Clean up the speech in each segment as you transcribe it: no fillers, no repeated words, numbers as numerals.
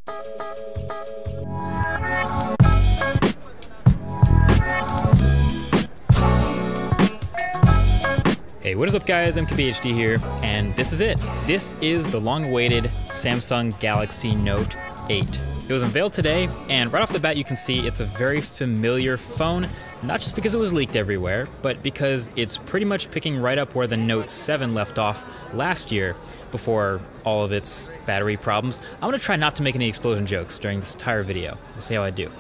Hey, what is up guys, MKBHD here, and this is it. This is the long-awaited Samsung Galaxy Note 8. It was unveiled today, and right off the bat you can see it's a very familiar phone, not just because it was leaked everywhere, but because it's pretty much picking right up where the Note 7 left off last year before all of its battery problems. I'm gonna try not to make any explosion jokes during this entire video. We'll see how I do.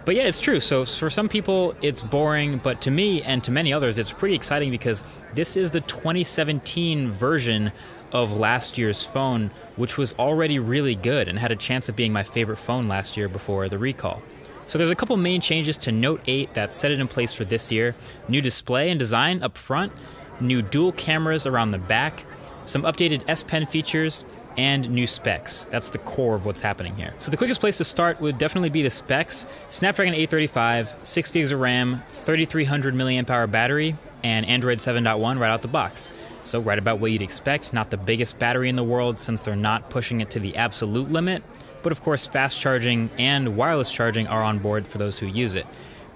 But yeah, it's true. So for some people, it's boring, but to me and to many others, it's pretty exciting because this is the 2017 version of last year's phone, which was already really good and had a chance of being my favorite phone last year before the recall. So there's a couple main changes to Note 8 that set it in place for this year. New display and design up front, new dual cameras around the back, some updated S Pen features, and new specs. That's the core of what's happening here. So the quickest place to start would definitely be the specs. Snapdragon 835, 6 gigs of RAM, 3300 milliamp hour battery, and Android 7.1 right out the box. So right about what you'd expect, not the biggest battery in the world since they're not pushing it to the absolute limit, but of course fast charging and wireless charging are on board for those who use it.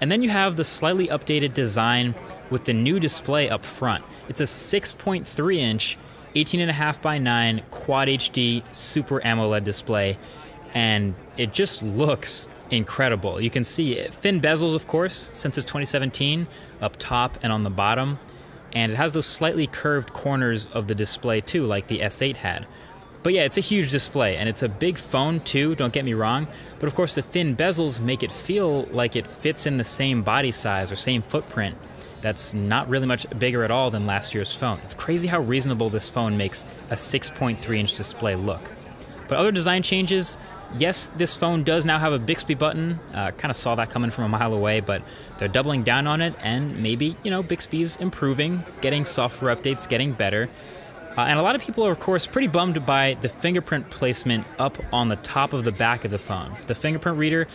And then you have the slightly updated design with the new display up front. It's a 6.3 inch 18.5 by 9 Quad HD Super AMOLED display, and it just looks incredible. You can see thin bezels, of course, since it's 2017, up top and on the bottom, and it has those slightly curved corners of the display too, like the S8 had. But yeah, it's a huge display, and it's a big phone too, don't get me wrong, but of course the thin bezels make it feel like it fits in the same body size or same footprint. That's not really much bigger at all than last year's phone. It's crazy how reasonable this phone makes a 6.3 inch display look. But other design changes, yes, this phone does now have a Bixby button. Kind of saw that coming from a mile away, but they're doubling down on it, and maybe, you know, Bixby's improving, getting software updates, getting better. And a lot of people are, of course, pretty bummed by the fingerprint placement up on the top of the back of the phone. The fingerprint reader,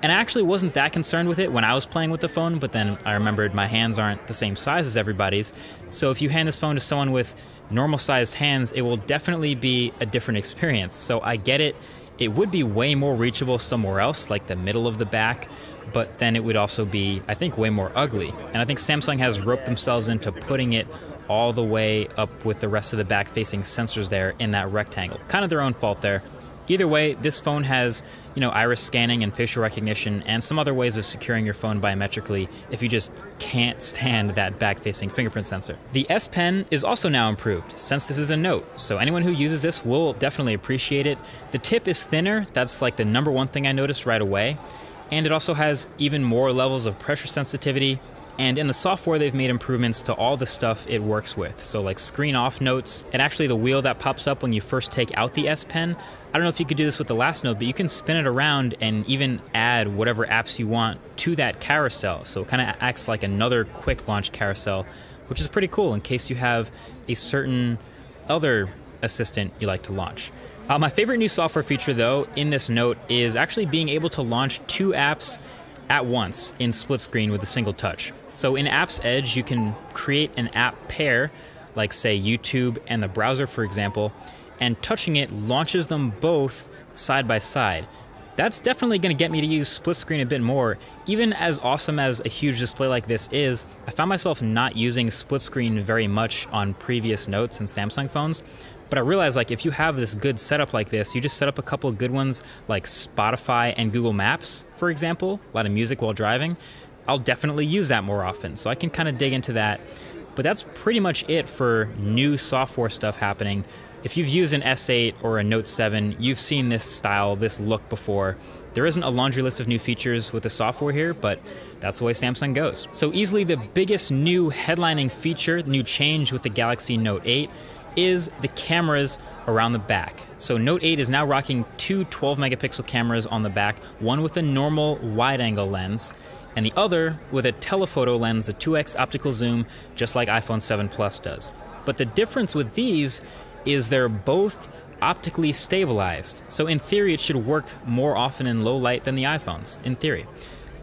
and I actually wasn't that concerned with it when I was playing with the phone, but then I remembered my hands aren't the same size as everybody's. So if you hand this phone to someone with normal sized hands, it will definitely be a different experience. So I get it. It would be way more reachable somewhere else, like the middle of the back, but then it would also be, I think, way more ugly. And I think Samsung has roped themselves into putting it all the way up with the rest of the back-facing sensors there in that rectangle. Kind of their own fault there. Either way, this phone has, you know, iris scanning and facial recognition and some other ways of securing your phone biometrically if you just can't stand that back-facing fingerprint sensor. The S Pen is also now improved since this is a Note, so anyone who uses this will definitely appreciate it. The tip is thinner, that's like the #1 thing I noticed right away, and it also has even more levels of pressure sensitivity. And in the software, they've made improvements to all the stuff it works with. So like screen off notes, and actually the wheel that pops up when you first take out the S Pen. I don't know if you could do this with the last Note, but you can spin it around and even add whatever apps you want to that carousel. So it kind of acts like another quick launch carousel, which is pretty cool in case you have a certain other assistant you like to launch. My favorite new software feature though in this Note is actually being able to launch 2 apps at once in split screen with a single touch. So in Apps Edge, you can create an app pair, like say YouTube and the browser, for example, and touching it launches them both side by side. That's definitely going to get me to use split screen a bit more. Even as awesome as a huge display like this is, I found myself not using split screen very much on previous Notes and Samsung phones. But I realized, like, if you have this good setup like this, you just set up a couple of good ones like Spotify and Google Maps, for example, a lot of music while driving. I'll definitely use that more often, so I can kind of dig into that. But that's pretty much it for new software stuff happening. If you've used an S8 or a Note 7, you've seen this style, this look before. There isn't a laundry list of new features with the software here, but that's the way Samsung goes. So easily the biggest new headlining feature, new change with the Galaxy Note 8, is the cameras around the back. So Note 8 is now rocking 2 12-megapixel cameras on the back, one with a normal wide-angle lens, and the other with a telephoto lens, a 2x optical zoom, just like iPhone 7 Plus does. But the difference with these is they're both optically stabilized. So in theory, it should work more often in low light than the iPhones, in theory.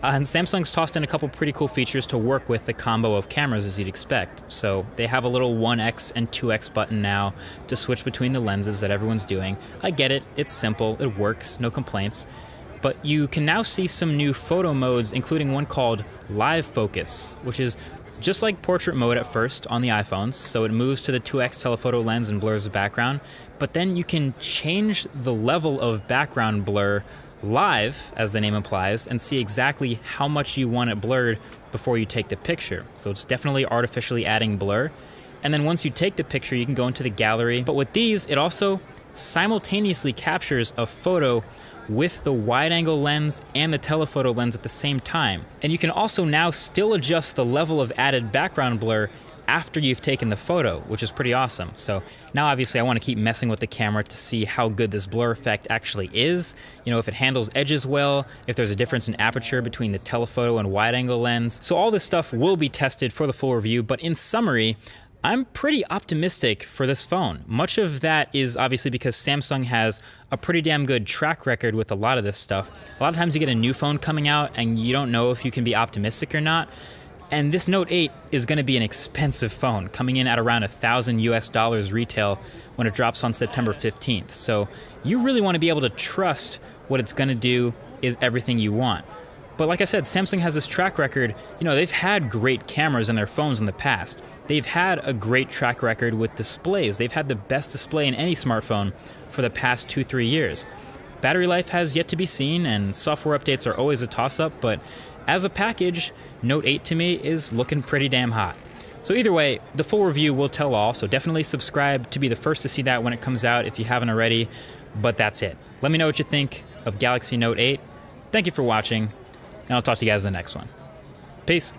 And Samsung's tossed in a couple pretty cool features to work with the combo of cameras as you'd expect. So they have a little 1x and 2x button now to switch between the lenses that everyone's doing. I get it, it's simple, it works, no complaints. But you can now see some new photo modes, including one called Live Focus, which is just like portrait mode at first on the iPhones, so it moves to the 2x telephoto lens and blurs the background, but then you can change the level of background blur live, as the name implies, and see exactly how much you want it blurred before you take the picture. So it's definitely artificially adding blur. And then once you take the picture, you can go into the gallery. But with these, it also simultaneously captures a photo with the wide-angle lens and the telephoto lens at the same time. And you can also now still adjust the level of added background blur after you've taken the photo, which is pretty awesome. So now obviously I want to keep messing with the camera to see how good this blur effect actually is. You know, if it handles edges well, if there's a difference in aperture between the telephoto and wide-angle lens. So all this stuff will be tested for the full review, but in summary, I'm pretty optimistic for this phone. Much of that is obviously because Samsung has a pretty damn good track record with a lot of this stuff. A lot of times you get a new phone coming out and you don't know if you can be optimistic or not. And this Note 8 is going to be an expensive phone, coming in at around $1,000 US retail when it drops on September 15th. So you really want to be able to trust what it's going to do is everything you want. But like I said, Samsung has this track record. You know, they've had great cameras in their phones in the past. They've had a great track record with displays. They've had the best display in any smartphone for the past 2-3 years. Battery life has yet to be seen, and software updates are always a toss-up, but as a package, Note 8 to me is looking pretty damn hot. So either way, the full review will tell all, so definitely subscribe to be the first to see that when it comes out if you haven't already. But that's it. Let me know what you think of Galaxy Note 8. Thank you for watching, and I'll talk to you guys in the next one. Peace.